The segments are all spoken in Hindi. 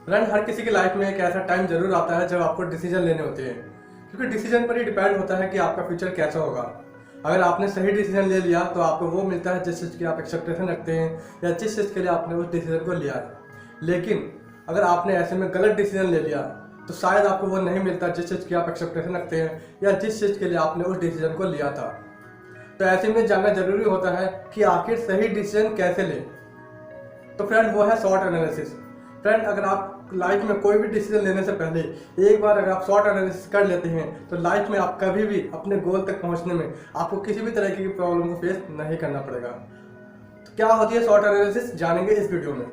फ्रेंड, हर किसी की लाइफ में एक ऐसा टाइम जरूर आता है जब आपको डिसीजन लेने होते हैं, क्योंकि डिसीजन पर ही डिपेंड होता है कि आपका फ्यूचर कैसा होगा। अगर आपने सही डिसीजन ले लिया तो आपको वो मिलता है जिस चीज़ की आप एक्सपेक्टेशन रखते हैं या जिस चीज़ के लिए आपने उस डिसीजन को लिया है। लेकिन अगर आपने ऐसे में गलत डिसीजन ले लिया तो शायद आपको वो नहीं मिलता जिस चीज़ की आप एक्सपेक्टेशन रखते हैं या जिस चीज़ के लिए आपने उस डिसीजन को लिया था। तो ऐसे में जानना जरूरी होता है कि आखिर सही डिसीजन कैसे लें। तो फ्रेंड, वो है शॉर्ट एनालिसिस। फ्रेंड, अगर आप लाइफ में कोई भी डिसीजन लेने से पहले एक बार अगर आप शॉर्ट एनालिसिस कर लेते हैं तो लाइफ में आप कभी भी अपने गोल तक पहुंचने में आपको किसी भी तरह की प्रॉब्लम को फेस नहीं करना पड़ेगा। तो क्या होती है शॉर्ट एनालिसिस, जानेंगे इस वीडियो में।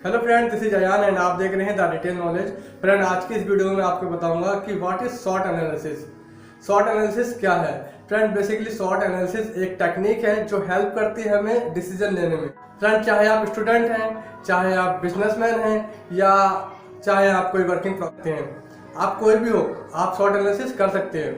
Hello friend, this is Ayaan and आप देख रहे हैं द डिटेल नॉलेज। फ्रेंड, आज की इस वीडियो में आपको बताऊंगा कि what is short analysis. Short analysis क्या है? फ्रेंड, बेसिकली शॉर्ट एनालिसिस एक टेक्निक है जो हेल्प करती है हमें डिसीजन लेने में। फ्रेंड, चाहे आप स्टूडेंट हैं, चाहे आप बिजनेसमैन हैं या चाहे आप कोई वर्किंग करते हैं, आप कोई भी हो, आप शॉर्ट एनालिसिस कर सकते हैं।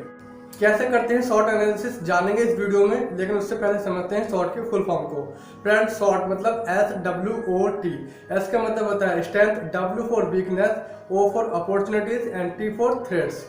कैसे करते हैं शॉर्ट एनालिसिस जानेंगे इस वीडियो में, लेकिन उससे पहले समझते हैं शॉर्ट की फुल फॉर्म को। फ्रेंड, शॉर्ट मतलब SWOT। एस का मतलब होता है strength, W for weakness, O for opportunities and T for threats.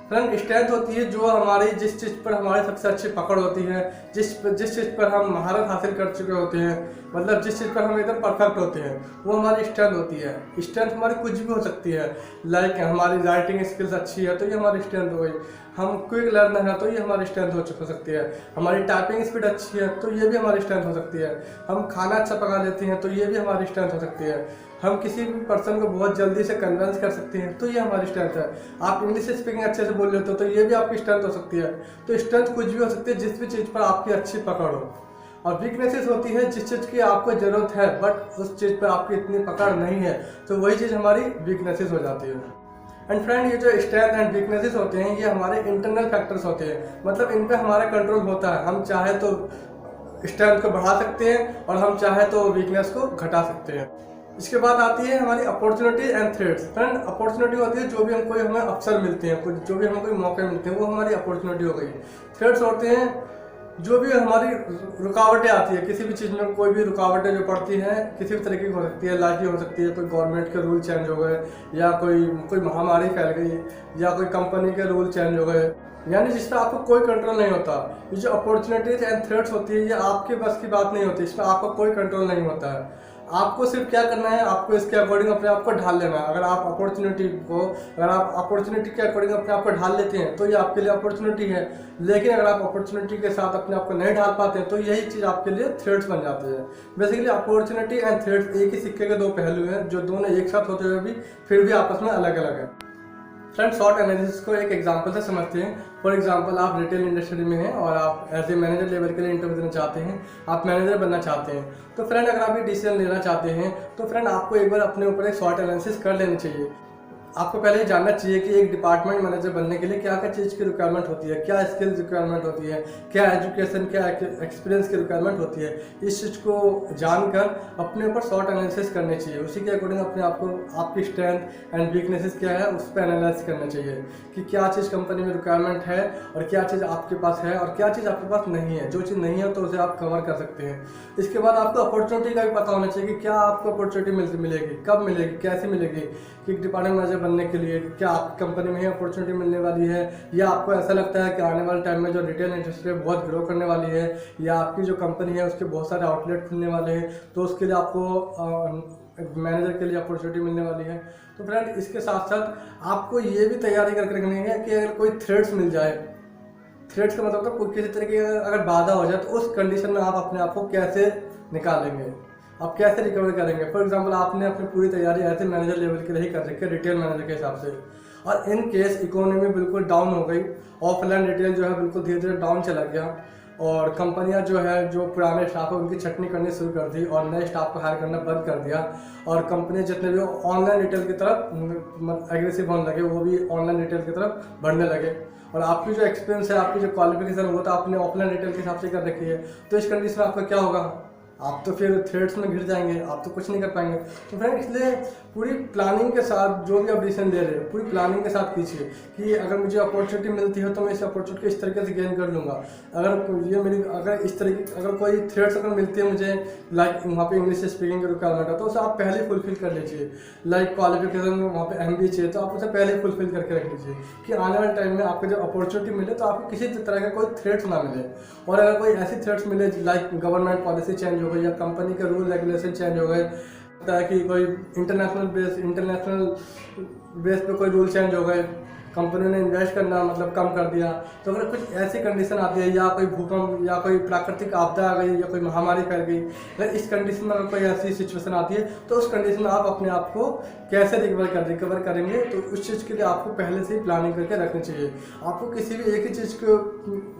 Friend, strength होती है जो हमारी जिस चीज़ पर हमारी सबसे अच्छी पकड़ होती है, जिस चीज़ पर हम महारत हासिल कर चुके होते हैं, मतलब जिस चीज़ पर हम एकदम परफेक्ट होते हैं, वो हमारी स्ट्रेंथ होती है। स्ट्रेंथ हमारी कुछ भी हो सकती है, लाइक हमारी राइटिंग स्किल्स अच्छी है तो ये हमारी स्ट्रेंथ हो गई, हम क्विक लर्नर है तो ये हमारी स्ट्रेंथ हो सकती है, हमारी टाइपिंग स्पीड अच्छी है तो ये भी हमारी स्ट्रेंथ हो सकती है, हम खाना अच्छा पका लेते हैं तो ये भी हमारी स्ट्रेंथ हो सकती है, हम किसी भी पर्सन को बहुत जल्दी से कन्विंस कर सकते हैं तो ये हमारी स्ट्रेंथ है, आप इंग्लिश स्पीकिंग अच्छे से बोल लेते हो तो ये भी आपकी स्ट्रेंथ हो सकती है। तो स्ट्रेंथ कुछ भी हो सकती है जिस भी चीज़ पर आपकी अच्छी पकड़ हो। और वीकनेसेस होती है जिस चीज़ की आपको ज़रूरत है बट उस चीज़ पर आपकी इतनी पकड़ नहीं है, तो वही चीज़ हमारी वीकनेसेस हो जाती है। एंड फ्रेंड, ये जो स्ट्रेंथ एंड वीकनेसेस होते हैं ये हमारे इंटरनल फैक्टर्स होते हैं, मतलब इन पे हमारा कंट्रोल होता है। हम चाहे तो स्ट्रेंथ को बढ़ा सकते हैं और हम चाहे तो वीकनेस को घटा सकते हैं। इसके बाद आती है हमारी opportunity and threats. Friend, opportunity होती है जो भी हमको हमें अवसर मिलते हैं, कुछ जो भी हमें कोई मौके मिलते हैं, वो हमारी अपॉर्चुनिटी हो गई। थ्रेट्स होते हैं जो भी हमारी रुकावटें आती है, किसी भी चीज़ में कोई भी रुकावटें जो पड़ती हैं किसी भी तरीके की हो सकती है, लाइफ की हो सकती है, कोई गवर्नमेंट के रूल चेंज हो गए या कोई महामारी फैल गई या कोई कंपनी के रूल चेंज हो गए, यानी जिस पर आपको कोई कंट्रोल नहीं होता। ये जो अपॉर्चुनिटीज एंड थ्रेट्स होती है ये आपके बस की बात नहीं होती, इसमें आपका कोई कंट्रोल नहीं होता है। आपको सिर्फ क्या करना है, आपको इसके अकॉर्डिंग अपने आप को ढाल लेना है। अगर आप अपॉर्चुनिटी के अकॉर्डिंग अपने आप को ढाल लेते हैं तो ये आपके लिए अपॉर्चुनिटी है, लेकिन अगर आप अपॉर्चुनिटी के साथ अपने आप को नहीं ढाल पाते हैं तो यही चीज़ आपके लिए थ्रेट्स बन जाती है। बेसिकली अपॉर्चुनिटी एंड थ्रेट्स एक ही सिक्के के दो पहलू हैं जो दोनों एक साथ होते हुए भी फिर भी आपस में अलग अलग है। फ्रेंड, शॉर्ट एनालिसिस को एक एग्जांपल से समझते हैं। फॉर एग्जांपल, आप रिटेल इंडस्ट्री में हैं और आप एज ए मैनेजर लेवल के लिए इंटरव्यू देना चाहते हैं, आप मैनेजर बनना चाहते हैं। तो फ्रेंड, अगर आप ये डिसीजन लेना चाहते हैं तो फ्रेंड आपको एक बार अपने ऊपर एक शॉर्ट एनालिसिस कर लेनी चाहिए। आपको पहले ये जानना चाहिए कि एक डिपार्टमेंट मैनेजर बनने के लिए क्या क्या चीज़ की रिक्वायरमेंट होती है, क्या स्किल्स रिक्वायरमेंट होती है, क्या एजुकेशन, क्या एक्सपीरियंस की रिक्वायरमेंट होती है। इस चीज़ को जानकर अपने ऊपर शॉर्ट एनालिसिस करनी चाहिए। उसी के अकॉर्डिंग अपने आप को आपकी स्ट्रेंथ एंड वीकनेसेस क्या है उस पर एनालाइज करना चाहिए कि क्या चीज़ कंपनी में रिक्वायरमेंट है और क्या चीज़ आपके पास है और क्या चीज़ आपके पास नहीं है। जो चीज़ नहीं है तो उसे आप कवर कर सकते हैं। इसके बाद आपको अपॉर्चुनिटी का भी पता होना चाहिए कि क्या आपको अपॉर्चुनिटी मिलेगी, कब मिलेगी, कैसे मिलेगी, कि डिपार्टमेंट मैनेजर बनने के लिए क्या आपकी कंपनी में ही अपॉर्चुनिटी मिलने वाली है या आपको ऐसा लगता है कि आने वाले टाइम में जो रिटेल इंडस्ट्री बहुत ग्रो करने वाली है या आपकी जो कंपनी है उसके बहुत सारे आउटलेट खुलने वाले हैं तो उसके लिए आपको मैनेजर के लिए अपॉर्चुनिटी मिलने वाली है। तो फ्रेंड, इसके साथ साथ आपको ये भी तैयारी करके रखनी है कि अगर कोई थ्रेट्स मिल जाए, थ्रेट्स का मतलब कोई किसी तरह की अगर बाधा हो जाए तो उस कंडीशन में आप अपने आप को कैसे निकालेंगे, आप कैसे रिकवर करेंगे। फॉर एग्जांपल, आपने अपनी पूरी तैयारी ऐसे मैनेजर लेवल के लिए ही कर रखी है, रिटेल मैनेजर के हिसाब से, और इन केस इकोनॉमी बिल्कुल डाउन हो गई, ऑफलाइन रिटेल जो है बिल्कुल धीरे धीरे डाउन चला गया और कंपनियां जो है जो पुराने स्टाफ है उनकी छटनी करनी शुरू कर दी और नए स्टाफ को हायर करना बंद कर दिया और कंपनी जितने भी ऑनलाइन रिटेल की तरफ एग्रेसिव होने लगे वो भी ऑनलाइन रिटेल की तरफ बढ़ने लगे। और आपकी जो एक्सपीरियंस है, आपकी जो क्वालिफिकेशन है वो तो आपने ऑफलाइन रिटेल के हिसाब से कर रखी है। तो इस कंडीशन में आपका क्या होगा, आप तो फिर थ्रेड्स में घिर जाएंगे, आप तो कुछ नहीं कर पाएंगे। तो फ्रेंड इसलिए पूरी प्लानिंग के साथ जो भी आप डिसीजन ले रहे हो पूरी प्लानिंग के साथ कीजिए कि अगर मुझे अपॉर्चुनिटी मिलती है तो मैं इस अपॉर्चुनिटी को इस तरीके से गेन कर लूँगा। अगर इस तरीके अगर कोई थ्रेड्स अगर मिलती है मुझे, लाइक वहाँ पे इंग्लिश स्पीकिंग की रिक्वायरमेंट है, तो उसे आप पहले फुलफिल कर लीजिए। लाइक क्वालिफिकेशन में वहाँ पे MBA चाहिए तो आप उसे पहले ही फुलफिल करके रख लीजिए कि आने वाले टाइम में आपको जब अपॉर्चुनिटी मिले तो आपको किसी तरह का कोई थ्रेट्स ना मिले। और अगर कोई ऐसी थ्रेट्स मिले लाइक गवर्नमेंट पॉलिसी चेंज हो गई या कंपनी के रूल रेगुलेशन चेंज हो गए, होता है कि कोई इंटरनेशनल बेस पे कोई रूल चेंज हो गए, कंपनी ने इन्वेस्ट करना मतलब कम कर दिया, तो अगर कुछ ऐसी कंडीशन आती है या कोई भूकंप या कोई प्राकृतिक आपदा आ गई या कोई महामारी फैल गई, अगर इस कंडीशन में अगर कोई ऐसी सिचुएशन आती है तो उस कंडीशन में आप अपने आप को कैसे रिकवर करेंगे, तो उस चीज़ के लिए आपको पहले से ही प्लानिंग करके रखनी चाहिए। आपको किसी भी एक ही चीज़ के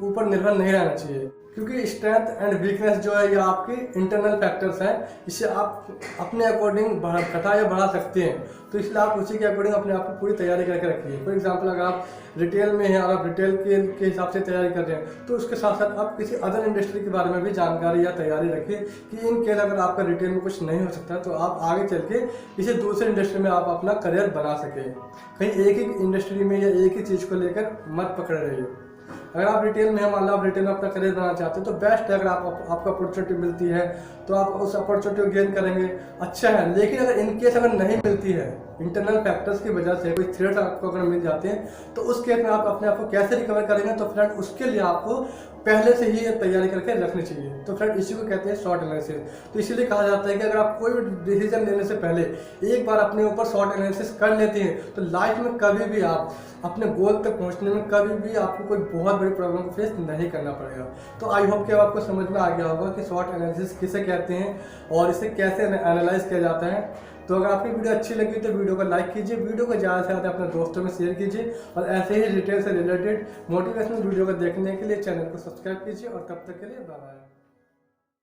ऊपर निर्भर नहीं रहना चाहिए, क्योंकि स्ट्रेंथ एंड वीकनेस जो है ये आपके इंटरनल फैक्टर्स हैं, इससे आप अपने अकॉर्डिंग घटा या बढ़ा सकते हैं। तो इसलिए आप उसी के अकॉर्डिंग अपने आप को पूरी तैयारी करके रखिए। फॉर एग्जांपल अगर आप रिटेल में हैं और आप रिटेल के हिसाब से तैयारी कर रहे हैं तो उसके साथ साथ आप किसी अदर इंडस्ट्री के बारे में भी जानकारी या तैयारी रखिए कि इन केस अगर आपका रिटेल में कुछ नहीं हो सकता तो आप आगे चल के किसी दूसरे इंडस्ट्री में आप अपना करियर बना सकें। कहीं एक ही इंडस्ट्री में या एक ही चीज़ को लेकर मत पकड़े रहिए। अगर आप रिटेल में मान लो आप रिटेल में अपना करियर बनाना चाहते हैं तो बेस्ट है, अगर आपको अपॉर्चुनिटी मिलती है तो आप उस अपॉर्चुनिटी को गेन करेंगे, अच्छा है। लेकिन अगर इनकेस अगर नहीं मिलती है, इंटरनल फैक्टर्स की वजह से कोई थ्रेट आपको अगर मिल जाते हैं तो उस केस में आप अपने आप को कैसे रिकवर करेंगे, तो फ्रेंड उसके लिए आपको पहले से ही तैयारी करके रखनी चाहिए। तो फ्रेंड इसी को कहते हैं शॉर्ट एनालिसिस। तो इसीलिए कहा जाता है कि अगर आप कोई भी डिसीजन लेने से पहले एक बार अपने ऊपर शॉर्ट एनालिसिस कर लेते हैं तो लाइफ में कभी भी आप अपने गोल तक पहुंचने में कभी भी आपको कोई बहुत बड़ी प्रॉब्लम को फेस नहीं करना पड़ेगा। तो आई होप कि अब आपको समझ में आ गया होगा कि शॉर्ट एनालिसिस किसे कहते हैं और इसे कैसे एनालाइज किया जाता है। तो अगर आपकी वीडियो अच्छी लगी तो वीडियो को लाइक कीजिए, वीडियो को ज़्यादा से ज़्यादा अपने दोस्तों में शेयर कीजिए और ऐसे ही रिटेल से रिलेटेड मोटिवेशनल वीडियो को देखने के लिए चैनल को सब्सक्राइब कीजिए और तब तक के लिए बाय बाय।